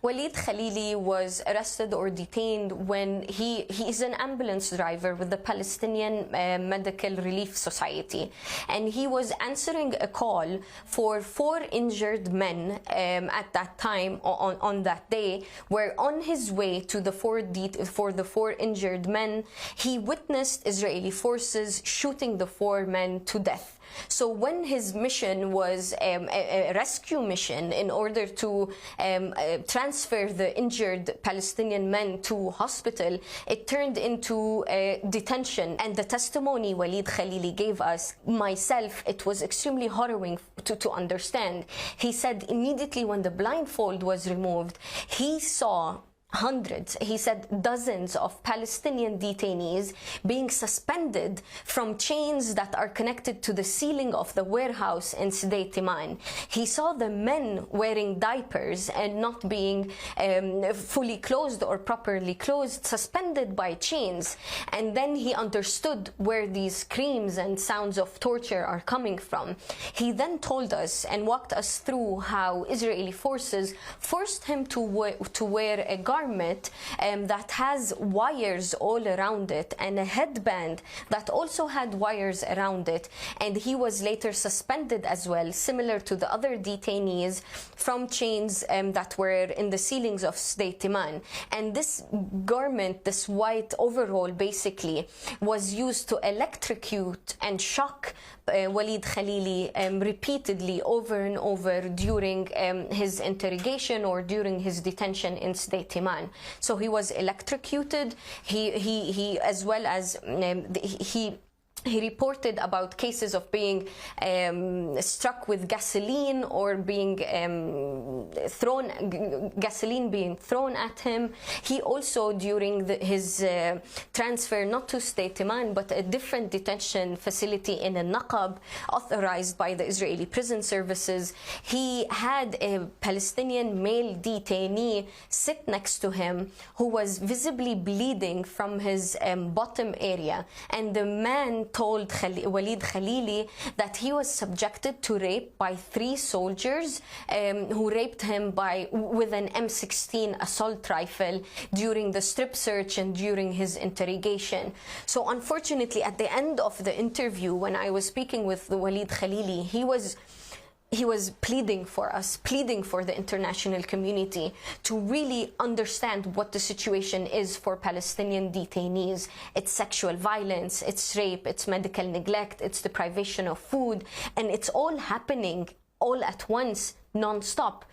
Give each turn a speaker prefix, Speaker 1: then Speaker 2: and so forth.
Speaker 1: Walid Khalili was arrested or detained when he is an ambulance driver with the Palestinian Medical Relief Society, and he was answering a call for 4 injured men at that time on that day, where on his way to the 4 injured men, he witnessed Israeli forces shooting the 4 men to death. So when his mission was a rescue mission in order to transfer the injured Palestinian men to hospital, it turned into detention. And the testimony Walid Khalili gave us, myself, it was extremely harrowing to understand. He said immediately when the blindfold was removed, he saw hundreds, he said dozens of Palestinian detainees being suspended from chains that are connected to the ceiling of the warehouse in Sdei Timan. He saw the men wearing diapers and not being fully clothed or properly clothed, suspended by chains. And then he understood where these screams and sounds of torture are coming from. He then told us and walked us through how Israeli forces forced him to wear a garment that has wires all around it and a headband that also had wires around it, and he was later suspended as well, similar to the other detainees, from chains that were in the ceilings of Sdei Timan. And this garment, this white overall, basically was used to electrocute and shock Walid Khalili repeatedly over and over during his interrogation or during his detention in Sdei Timan. So he was electrocuted. He as well as he reported about cases of being struck with gasoline or being gasoline being thrown at him. He also, during his transfer not to Sdei Timan but a different detention facility in Naqab authorized by the Israeli prison services, he had a Palestinian male detainee sit next to him who was visibly bleeding from his bottom area, and the man told Walid Khalili that he was subjected to rape by 3 soldiers who raped him with an M16 assault rifle during the strip search and during his interrogation. So unfortunately, at the end of the interview, when I was speaking with Walid Khalili, he was pleading for us, pleading for the international community to really understand what the situation is for Palestinian detainees. It's sexual violence, it's rape, it's medical neglect, it's deprivation of food, and it's all happening all at once, non-stop.